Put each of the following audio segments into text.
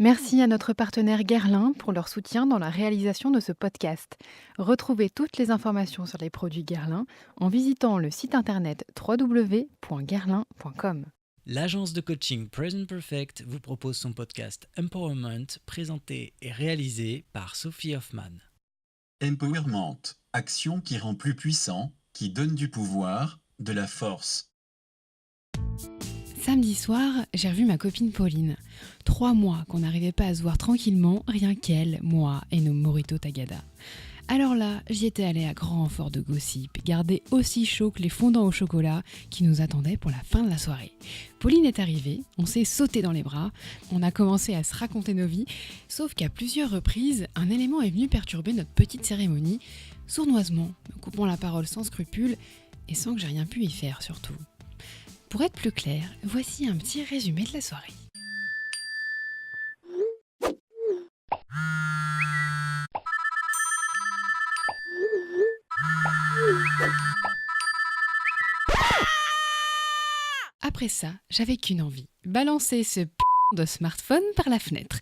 Merci à notre partenaire Guerlain pour leur soutien dans la réalisation de ce podcast. Retrouvez toutes les informations sur les produits Guerlain en visitant le site internet www.guerlain.com. L'agence de coaching Present Perfect vous propose son podcast Empowerment, présenté et réalisé par Sophie Hoffman. Empowerment, action qui rend plus puissant, qui donne du pouvoir, de la force. Samedi soir, j'ai revu ma copine Pauline. 3 mois qu'on n'arrivait pas à se voir tranquillement, rien qu'elle, moi et nos Morito Tagada. Alors là, j'y étais allée à grand renfort de gossip, garder aussi chaud que les fondants au chocolat qui nous attendaient pour la fin de la soirée. Pauline est arrivée, on s'est sauté dans les bras, on a commencé à se raconter nos vies, sauf qu'à plusieurs reprises, un élément est venu perturber notre petite cérémonie, sournoisement, me coupant la parole sans scrupule et sans que j'ai rien pu y faire surtout. Pour être plus clair, voici un petit résumé de la soirée. Après ça, j'avais qu'une envie, balancer ce de smartphone par la fenêtre.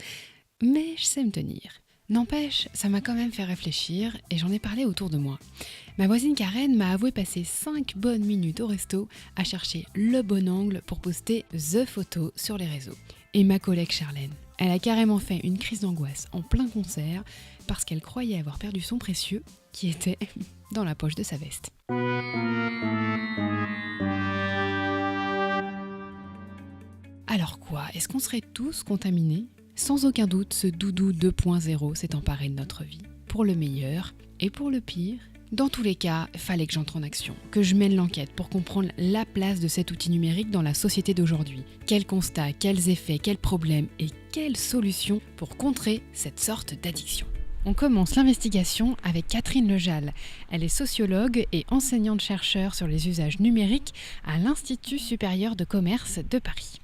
Mais je sais me tenir. N'empêche, ça m'a quand même fait réfléchir et j'en ai parlé autour de moi. Ma voisine Karen m'a avoué passer 5 bonnes minutes au resto à chercher le bon angle pour poster the photo sur les réseaux. Et ma collègue Charlène, elle a carrément fait une crise d'angoisse en plein concert parce qu'elle croyait avoir perdu son précieux qui était dans la poche de sa veste. Alors quoi, est-ce qu'on serait tous contaminés ? Sans aucun doute, ce doudou 2.0 s'est emparé de notre vie, pour le meilleur et pour le pire. Dans tous les cas, fallait que j'entre en action, que je mène l'enquête pour comprendre la place de cet outil numérique dans la société d'aujourd'hui. Quels constats, quels effets, quels problèmes et quelles solutions pour contrer cette sorte d'addiction. On commence l'investigation avec Catherine Lejal. Elle est sociologue et enseignante-chercheur sur les usages numériques à l'Institut supérieur de commerce de Paris.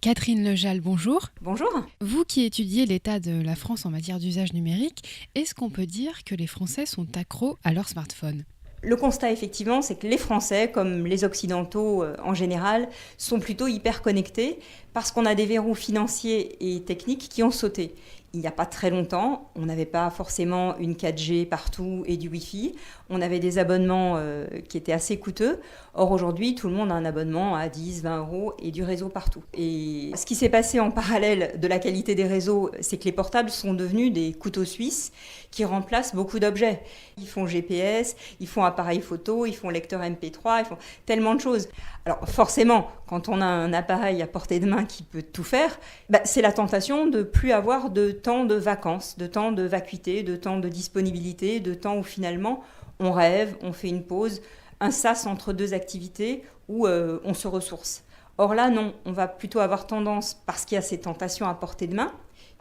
Catherine Lejal, bonjour. Bonjour. Vous qui étudiez l'état de la France en matière d'usage numérique, est-ce qu'on peut dire que les Français sont accros à leur smartphone ? Le constat, effectivement, c'est que les Français, comme les Occidentaux en général, sont plutôt hyper connectés parce qu'on a des verrous financiers et techniques qui ont sauté. Il n'y a pas très longtemps, on n'avait pas forcément une 4G partout et du Wi-Fi. On avait des abonnements qui étaient assez coûteux. Or, aujourd'hui, tout le monde a un abonnement à 10, 20 euros et du réseau partout. Et ce qui s'est passé en parallèle de la qualité des réseaux, c'est que les portables sont devenus des couteaux suisses qui remplacent beaucoup d'objets. Ils font GPS, ils font appareil photo, ils font lecteur MP3, ils font tellement de choses. Alors forcément, quand on a un appareil à portée de main qui peut tout faire, c'est la tentation de ne plus avoir de temps de vacances, de temps de vacuité, de temps de disponibilité, de temps où finalement on rêve, on fait une pause, un sas entre deux activités où on se ressource. Or là, non, on va plutôt avoir tendance, parce qu'il y a ces tentations à portée de main,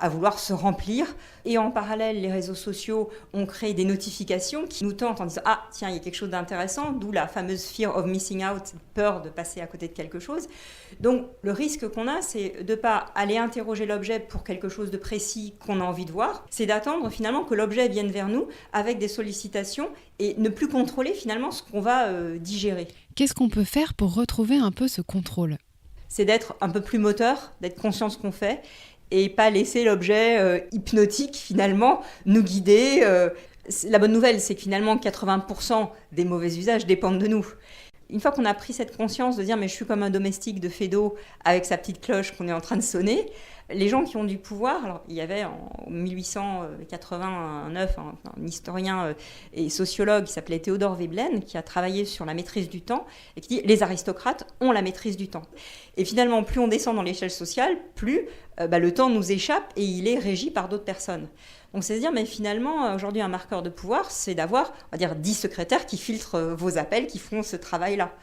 à vouloir se remplir. Et en parallèle, les réseaux sociaux ont créé des notifications qui nous tentent en disant « Ah, tiens, il y a quelque chose d'intéressant », d'où la fameuse fear of missing out, peur de passer à côté de quelque chose. Donc, le risque qu'on a, c'est de ne pas aller interroger l'objet pour quelque chose de précis qu'on a envie de voir, c'est d'attendre finalement que l'objet vienne vers nous avec des sollicitations et ne plus contrôler finalement ce qu'on va digérer. Qu'est-ce qu'on peut faire pour retrouver un peu ce contrôle ? C'est d'être un peu plus moteur, d'être conscient de ce qu'on fait et pas laisser l'objet hypnotique finalement nous guider. La bonne nouvelle, c'est que finalement 80% des mauvais usages dépendent de nous. Une fois qu'on a pris cette conscience de dire mais je suis comme un domestique de Fédo avec sa petite cloche qu'on est en train de sonner, les gens qui ont du pouvoir, alors il y avait en 1889 un historien et sociologue qui s'appelait Théodore Veblen qui a travaillé sur la maîtrise du temps et qui dit les aristocrates ont la maîtrise du temps. Et finalement, plus on descend dans l'échelle sociale, plus le temps nous échappe et il est régi par d'autres personnes. Donc c'est à dire, mais finalement, aujourd'hui, un marqueur de pouvoir, c'est d'avoir, on va dire, 10 secrétaires qui filtrent vos appels, qui font ce travail-là.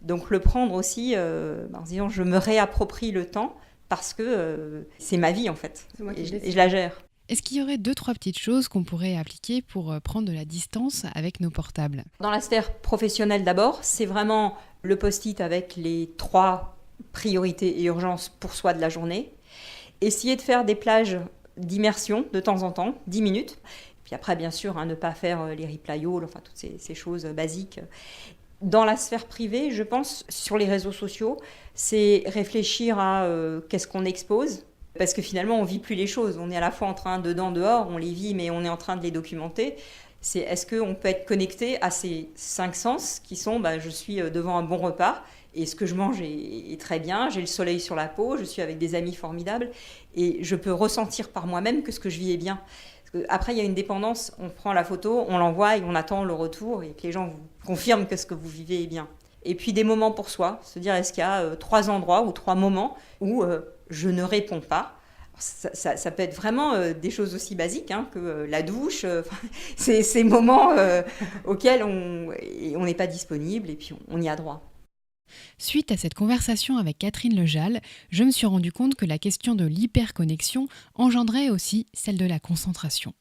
Donc le prendre aussi en disant, je me réapproprie le temps parce que c'est ma vie, en fait, et je la gère. Est-ce qu'il y aurait 2-3 petites choses qu'on pourrait appliquer pour prendre de la distance avec nos portables ? Dans la sphère professionnelle d'abord, c'est vraiment le post-it avec les 3 priorités et urgences pour soi de la journée. Essayer de faire des plages d'immersion de temps en temps, 10 minutes. Puis après, bien sûr, ne pas faire les reply all, enfin toutes ces choses basiques. Dans la sphère privée, je pense, sur les réseaux sociaux, c'est réfléchir à qu'est-ce qu'on expose. Parce que finalement, on ne vit plus les choses. On est à la fois en train, dedans, dehors, on les vit, mais on est en train de les documenter. C'est est-ce qu'on peut être connecté à ces 5 sens qui sont, je suis devant un bon repas, et ce que je mange est très bien, j'ai le soleil sur la peau, je suis avec des amis formidables, et je peux ressentir par moi-même que ce que je vis est bien. Après, il y a une dépendance, on prend la photo, on l'envoie et on attend le retour, et que les gens vous confirment que ce que vous vivez est bien. Et puis des moments pour soi, se dire est-ce qu'il y a 3 endroits ou 3 moments où je ne réponds pas. Ça peut être vraiment des choses aussi basiques que la douche, ces moments auxquels on n'est pas disponible et puis on y a droit. Suite à cette conversation avec Catherine Lejal, je me suis rendu compte que la question de l'hyperconnexion engendrait aussi celle de la concentration.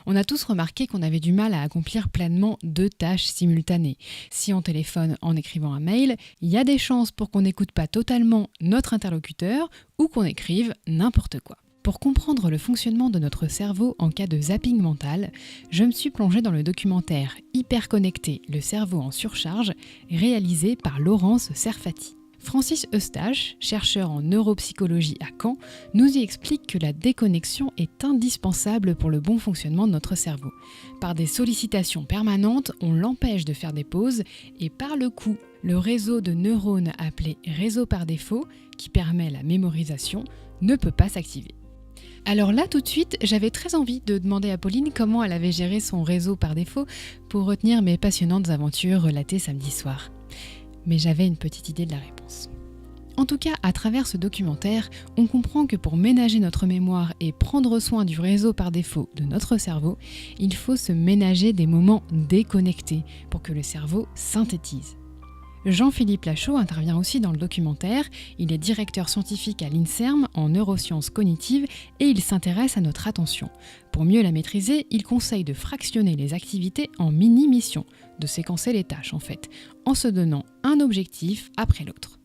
On a tous remarqué qu'on avait du mal à accomplir pleinement 2 tâches simultanées. Si on téléphone en écrivant un mail, il y a des chances pour qu'on n'écoute pas totalement notre interlocuteur ou qu'on écrive n'importe quoi. Pour comprendre le fonctionnement de notre cerveau en cas de zapping mental, je me suis plongée dans le documentaire Hyperconnecté, le cerveau en surcharge, réalisé par Laurence Serfati. Francis Eustache, chercheur en neuropsychologie à Caen, nous y explique que la déconnexion est indispensable pour le bon fonctionnement de notre cerveau. Par des sollicitations permanentes, on l'empêche de faire des pauses et par le coup, le réseau de neurones appelé réseau par défaut, qui permet la mémorisation, ne peut pas s'activer. Alors là, tout de suite, j'avais très envie de demander à Pauline comment elle avait géré son réseau par défaut pour retenir mes passionnantes aventures relatées samedi soir. Mais j'avais une petite idée de la réponse. En tout cas, à travers ce documentaire, on comprend que pour ménager notre mémoire et prendre soin du réseau par défaut de notre cerveau, il faut se ménager des moments déconnectés pour que le cerveau synthétise. Jean-Philippe Lachaud intervient aussi dans le documentaire. Il est directeur scientifique à l'INSERM en neurosciences cognitives et il s'intéresse à notre attention. Pour mieux la maîtriser, il conseille de fractionner les activités en mini-missions, de séquencer les tâches en fait, en se donnant un objectif après l'autre.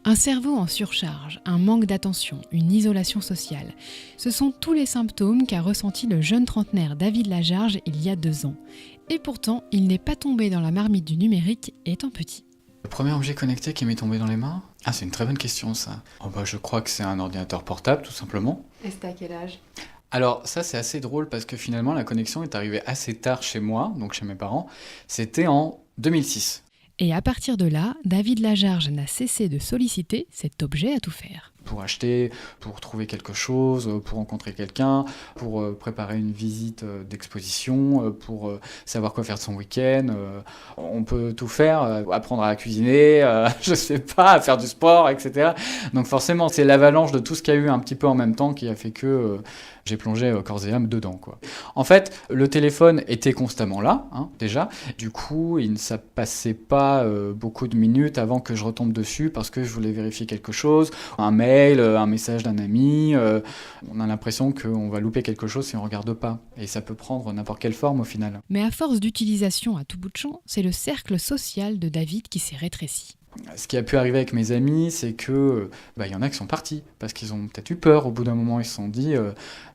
Un cerveau en surcharge, un manque d'attention, une isolation sociale, ce sont tous les symptômes qu'a ressenti le jeune trentenaire David Lajarge il y a 2 ans. Et pourtant, il n'est pas tombé dans la marmite du numérique étant petit. Le premier objet connecté qui m'est tombé dans les mains ? Ah, c'est une très bonne question ça. Je crois que c'est un ordinateur portable tout simplement. Et c'était à quel âge ? Alors ça c'est assez drôle parce que finalement la connexion est arrivée assez tard chez moi, donc chez mes parents. C'était en 2006. Et à partir de là, David Lajarge n'a cessé de solliciter cet objet à tout faire. Pour acheter, pour trouver quelque chose, pour rencontrer quelqu'un, pour préparer une visite d'exposition, pour savoir quoi faire de son week-end. On peut tout faire, apprendre à cuisiner, je sais pas, à faire du sport, etc. Donc forcément, c'est l'avalanche de tout ce qu'il y a eu un petit peu en même temps qui a fait que j'ai plongé corps et âme dedans, quoi. En fait, le téléphone était constamment là, déjà. Du coup, il ne s'est passé pas beaucoup de minutes avant que je retombe dessus parce que je voulais vérifier quelque chose, un mail, un message d'un ami. On a l'impression qu'on va louper quelque chose si on ne regarde pas. Et ça peut prendre n'importe quelle forme au final. Mais à force d'utilisation à tout bout de champ, c'est le cercle social de David qui s'est rétréci. Ce qui a pu arriver avec mes amis, c'est que y en a qui sont partis parce qu'ils ont peut-être eu peur. Au bout d'un moment, ils se sont dit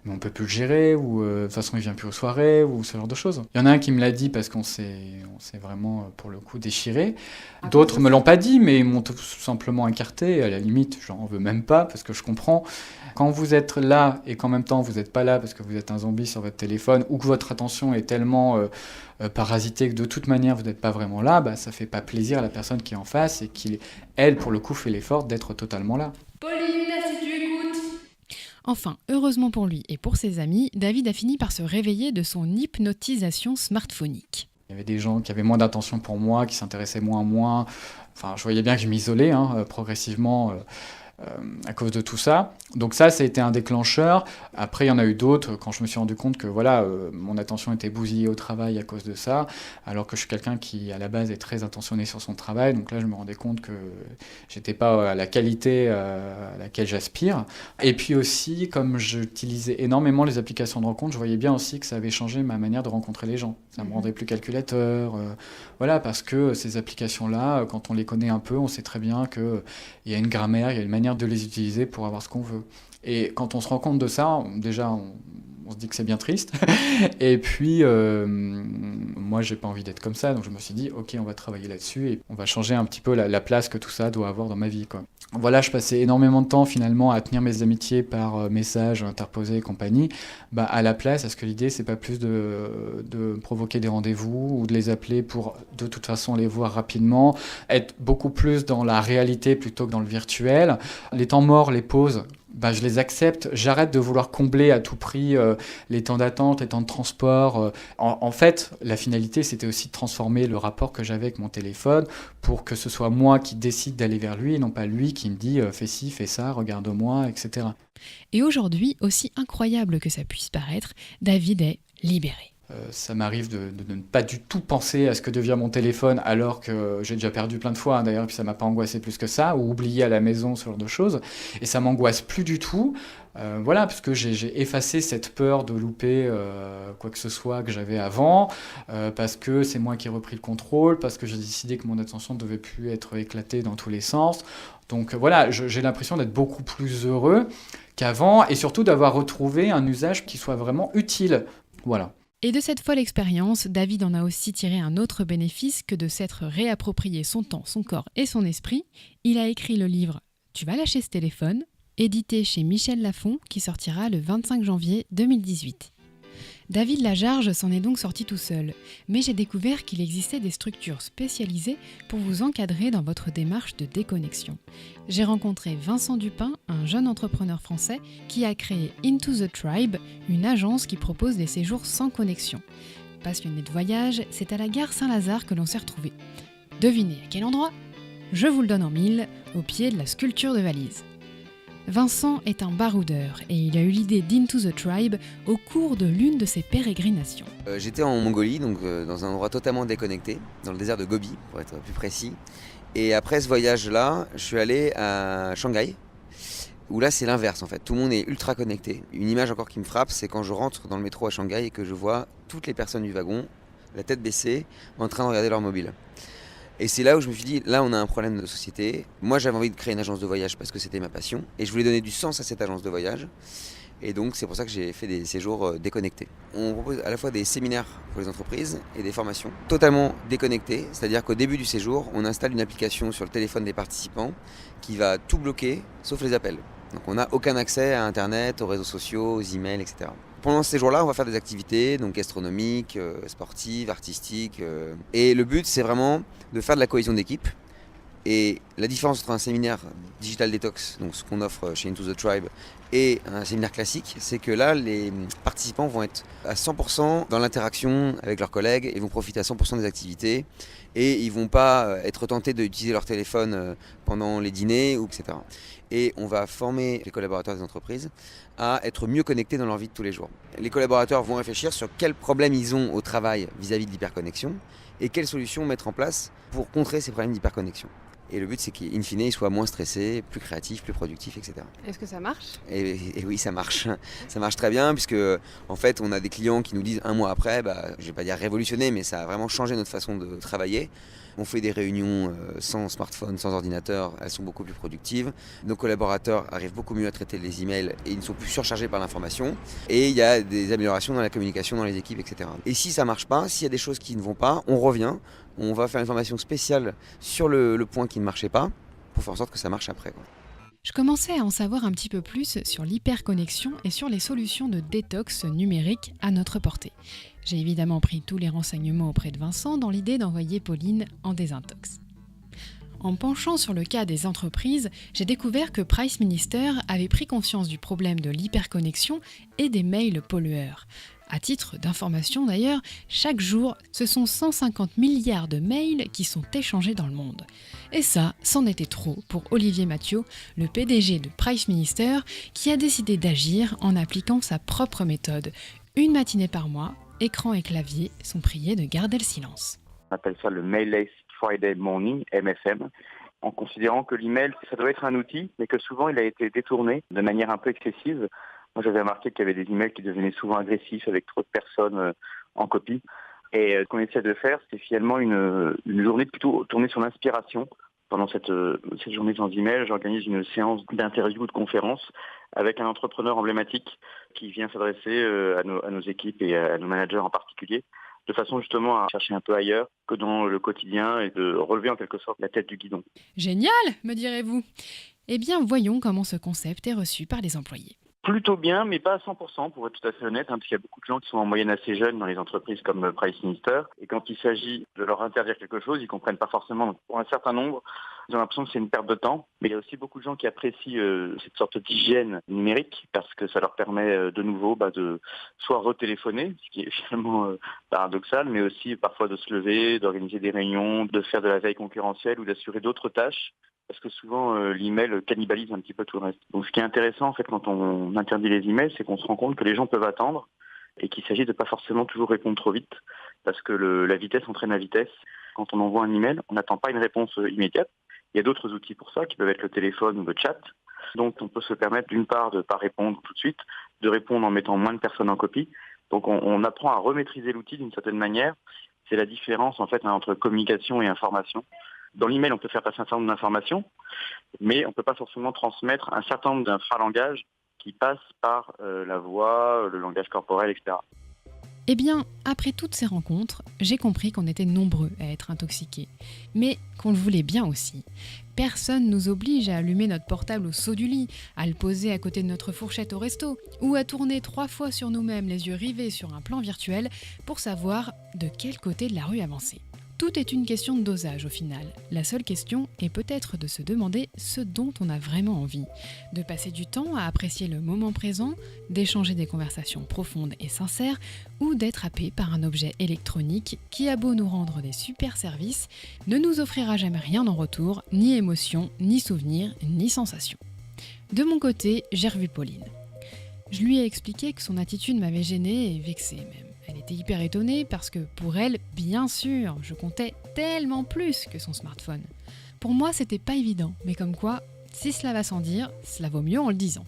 mais on peut plus le gérer, ou de toute façon il vient plus aux soirées, ou ce genre de choses. Il y en a un qui me l'a dit parce qu'on s'est vraiment pour le coup déchiré. D'autres me l'ont pas dit, mais ils m'ont tout simplement écarté. À la limite, j'en veux même pas parce que je comprends. Quand vous êtes là et qu'en même temps vous n'êtes pas là parce que vous êtes un zombie sur votre téléphone ou que votre attention est tellement parasitée que de toute manière vous n'êtes pas vraiment là, ça fait pas plaisir à la personne qui est en face et qui, elle, pour le coup, fait l'effort d'être totalement là. Pauline, si tu écoutes. Enfin, heureusement pour lui et pour ses amis, David a fini par se réveiller de son hypnotisation smartphonique. Il y avait des gens qui avaient moins d'attention pour moi, qui s'intéressaient moins à moi. Enfin, je voyais bien que je m'isolais progressivement à cause de tout ça. Donc ça a été un déclencheur. Après, il y en a eu d'autres quand je me suis rendu compte que mon attention était bousillée au travail à cause de ça, alors que je suis quelqu'un qui, à la base, est très attentionné sur son travail. Donc là, je me rendais compte que j'étais pas à la qualité à laquelle j'aspire. Et puis aussi, comme j'utilisais énormément les applications de rencontre, je voyais bien aussi que ça avait changé ma manière de rencontrer les gens. Ça me rendait plus calculateur. Parce que ces applications-là, quand on les connaît un peu, on sait très bien qu'il y a une grammaire, il y a une manière de les utiliser pour avoir ce qu'on veut. Et quand on se rend compte de ça, déjà, on on se dit que c'est bien triste. Et puis, moi, j'ai pas envie d'être comme ça, donc je me suis dit, ok, on va travailler là-dessus et on va changer un petit peu la place que tout ça doit avoir dans ma vie, quoi. Voilà, je passais énormément de temps finalement à tenir mes amitiés par messages interposés et compagnie. À la place, est-ce que l'idée, c'est pas plus de provoquer des rendez-vous ou de les appeler pour de toute façon les voir rapidement, être beaucoup plus dans la réalité plutôt que dans le virtuel. Les temps morts, les pauses, je les accepte. J'arrête de vouloir combler à tout prix les temps d'attente, les temps de transport. En fait, la finalité, c'était aussi de transformer le rapport que j'avais avec mon téléphone pour que ce soit moi qui décide d'aller vers lui et non pas lui qui me dit fais ci, fais ça, regarde-moi, etc. Et aujourd'hui, aussi incroyable que ça puisse paraître, David est libéré. Ça m'arrive de ne pas du tout penser à ce que devient mon téléphone alors que j'ai déjà perdu plein de fois d'ailleurs, puis ça m'a pas angoissé plus que ça, ou oublié à la maison, ce genre de choses, et ça m'angoisse plus du tout, parce que j'ai effacé cette peur de louper quoi que ce soit que j'avais avant, parce que c'est moi qui ai repris le contrôle, parce que j'ai décidé que mon attention ne devait plus être éclatée dans tous les sens. Donc j'ai l'impression d'être beaucoup plus heureux qu'avant, et surtout d'avoir retrouvé un usage qui soit vraiment utile. Voilà. Et de cette folle expérience, David en a aussi tiré un autre bénéfice que de s'être réapproprié son temps, son corps et son esprit. Il a écrit le livre « Tu vas lâcher ce téléphone », édité chez Michel Lafon, qui sortira le 25 janvier 2018. David Lajarge s'en est donc sorti tout seul, mais j'ai découvert qu'il existait des structures spécialisées pour vous encadrer dans votre démarche de déconnexion. J'ai rencontré Vincent Dupin, un jeune entrepreneur français, qui a créé Into the Tribe, une agence qui propose des séjours sans connexion. Passionné de voyage, c'est à la gare Saint-Lazare que l'on s'est retrouvé. Devinez à quel endroit ? Je vous le donne en mille, au pied de la sculpture de valise. Vincent est un baroudeur et il a eu l'idée d'Into the Tribe au cours de l'une de ses pérégrinations. J'étais en Mongolie, donc dans un endroit totalement déconnecté, dans le désert de Gobi, pour être plus précis. Et après ce voyage-là, je suis allé à Shanghai, où là c'est l'inverse en fait. Tout le monde est ultra connecté. Une image encore qui me frappe, c'est quand je rentre dans le métro à Shanghai et que je vois toutes les personnes du wagon, la tête baissée, en train de regarder leur mobile. Et c'est là où je me suis dit, là on a un problème de société. Moi j'avais envie de créer une agence de voyage parce que c'était ma passion. Et je voulais donner du sens à cette agence de voyage. Et donc c'est pour ça que j'ai fait des séjours déconnectés. On propose à la fois des séminaires pour les entreprises et des formations totalement déconnectées. C'est-à-dire qu'au début du séjour, on installe une application sur le téléphone des participants qui va tout bloquer sauf les appels. Donc on n'a aucun accès à Internet, aux réseaux sociaux, aux emails, etc. Pendant ces jours-là, on va faire des activités donc gastronomiques, sportives, artistiques. Et le but, c'est vraiment de faire de la cohésion d'équipe. Et la différence entre un séminaire Digital Detox, donc ce qu'on offre chez Into the Tribe, et un séminaire classique, c'est que là, les participants vont être à 100% dans l'interaction avec leurs collègues et vont profiter à 100% des activités. Et ils ne vont pas être tentés d'utiliser leur téléphone pendant les dîners, etc. Et on va former les collaborateurs des entreprises à être mieux connectés dans leur vie de tous les jours. Les collaborateurs vont réfléchir sur quels problèmes ils ont au travail vis-à-vis de l'hyperconnexion et quelles solutions mettre en place pour contrer ces problèmes d'hyperconnexion. Et le but, c'est qu'in fine, ils soient moins stressés, plus créatifs, plus productifs, etc. Est-ce que ça marche ? Et oui, ça marche. Ça marche très bien, puisque en fait, on a des clients qui nous disent un mois après, je ne vais pas dire révolutionner, mais ça a vraiment changé notre façon de travailler. On fait des réunions sans smartphone, sans ordinateur, elles sont beaucoup plus productives. Nos collaborateurs arrivent beaucoup mieux à traiter les emails et ils ne sont plus surchargés par l'information. Et il y a des améliorations dans la communication, dans les équipes, etc. Et si ça ne marche pas, s'il y a des choses qui ne vont pas, on revient. On va faire une formation spéciale sur le point qui ne marchait pas pour faire en sorte que ça marche après, quoi. Je commençais à en savoir un petit peu plus sur l'hyperconnexion et sur les solutions de détox numérique à notre portée. J'ai évidemment pris tous les renseignements auprès de Vincent dans l'idée d'envoyer Pauline en désintox. En penchant sur le cas des entreprises, j'ai découvert que Price Minister avait pris conscience du problème de l'hyperconnexion et des mails pollueurs. À titre d'information d'ailleurs, chaque jour, ce sont 150 milliards de mails qui sont échangés dans le monde. Et ça, c'en était trop pour Olivier Mathieu, le PDG de Price Minister, qui a décidé d'agir en appliquant sa propre méthode. Une matinée par mois, écran et clavier sont priés de garder le silence. On appelle ça le Mailless Friday Morning, MFM, en considérant que l'email, ça doit être un outil, mais que souvent il a été détourné de manière un peu excessive. Moi, j'avais remarqué qu'il y avait des emails qui devenaient souvent agressifs avec trop de personnes en copie. Et ce qu'on essaie de faire, c'est finalement une journée plutôt tournée sur l'inspiration, Pendant cette journée sans email, j'organise une séance d'interview ou de conférence avec un entrepreneur emblématique qui vient s'adresser à nos équipes et à nos managers en particulier, de façon justement à chercher un peu ailleurs que dans le quotidien et de relever en quelque sorte la tête du guidon. Génial, me direz-vous. Eh bien, voyons comment ce concept est reçu par les employés. Plutôt bien, mais pas à 100%, pour être tout à fait honnête, parce qu'il y a beaucoup de gens qui sont en moyenne assez jeunes dans les entreprises comme PriceMinister, et quand il s'agit de leur interdire quelque chose, ils comprennent pas forcément. Donc, pour un certain nombre, ils ont l'impression que c'est une perte de temps, mais il y a aussi beaucoup de gens qui apprécient cette sorte d'hygiène numérique, parce que ça leur permet de nouveau de soit retéléphoner, ce qui est finalement paradoxal, mais aussi parfois de se lever, d'organiser des réunions, de faire de la veille concurrentielle ou d'assurer d'autres tâches. Parce que souvent, l'email cannibalise un petit peu tout le reste. Donc ce qui est intéressant, en fait, quand on interdit les emails, c'est qu'on se rend compte que les gens peuvent attendre et qu'il s'agit de pas forcément toujours répondre trop vite, parce que la vitesse entraîne la vitesse. Quand on envoie un email, on n'attend pas une réponse immédiate. Il y a d'autres outils pour ça, qui peuvent être le téléphone ou le chat. Donc on peut se permettre d'une part de ne pas répondre tout de suite, de répondre en mettant moins de personnes en copie. Donc on apprend à remaîtriser l'outil d'une certaine manière. C'est la différence, en fait, entre communication et information. Dans l'email, on peut faire passer un certain nombre d'informations, mais on ne peut pas forcément transmettre un certain nombre d'infralangages qui passent par la voix, le langage corporel, etc. Eh bien, après toutes ces rencontres, j'ai compris qu'on était nombreux à être intoxiqués, mais qu'on le voulait bien aussi. Personne ne nous oblige à allumer notre portable au saut du lit, à le poser à côté de notre fourchette au resto, ou à tourner 3 fois sur nous-mêmes les yeux rivés sur un plan virtuel pour savoir de quel côté de la rue avancer. Tout est une question de dosage au final. La seule question est peut-être de se demander ce dont on a vraiment envie. De passer du temps à apprécier le moment présent, d'échanger des conversations profondes et sincères, ou d'être happé par un objet électronique qui a beau nous rendre des super services, ne nous offrira jamais rien en retour, ni émotion, ni souvenir, ni sensation. De mon côté, j'ai revu Pauline. Je lui ai expliqué que son attitude m'avait gênée et vexée même. Elle était hyper étonnée parce que pour elle, bien sûr, je comptais tellement plus que son smartphone. Pour moi, c'était pas évident, mais comme quoi, si cela va sans dire, cela vaut mieux en le disant.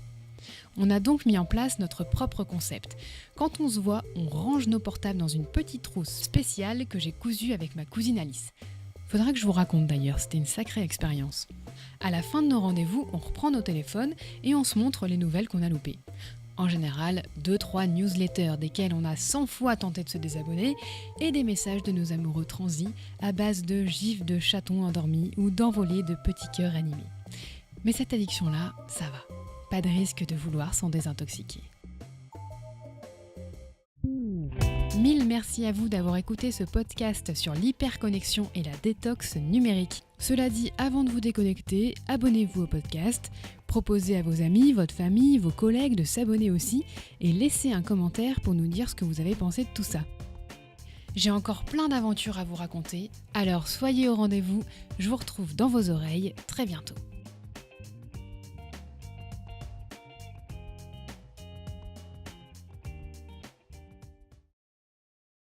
On a donc mis en place notre propre concept. Quand on se voit, on range nos portables dans une petite trousse spéciale que j'ai cousue avec ma cousine Alice. Faudra que je vous raconte d'ailleurs, c'était une sacrée expérience. À la fin de nos rendez-vous, on reprend nos téléphones et on se montre les nouvelles qu'on a loupées. En général, 2-3 newsletters desquels on a 100 fois tenté de se désabonner et des messages de nos amoureux transis à base de gifs de chatons endormis ou d'envolées de petits cœurs animés. Mais cette addiction-là, ça va. Pas de risque de vouloir s'en désintoxiquer. Mille merci à vous d'avoir écouté ce podcast sur l'hyperconnexion et la détox numérique. Cela dit, avant de vous déconnecter, abonnez-vous au podcast, proposez à vos amis, votre famille, vos collègues de s'abonner aussi et laissez un commentaire pour nous dire ce que vous avez pensé de tout ça. J'ai encore plein d'aventures à vous raconter, alors soyez au rendez-vous, je vous retrouve dans vos oreilles très bientôt.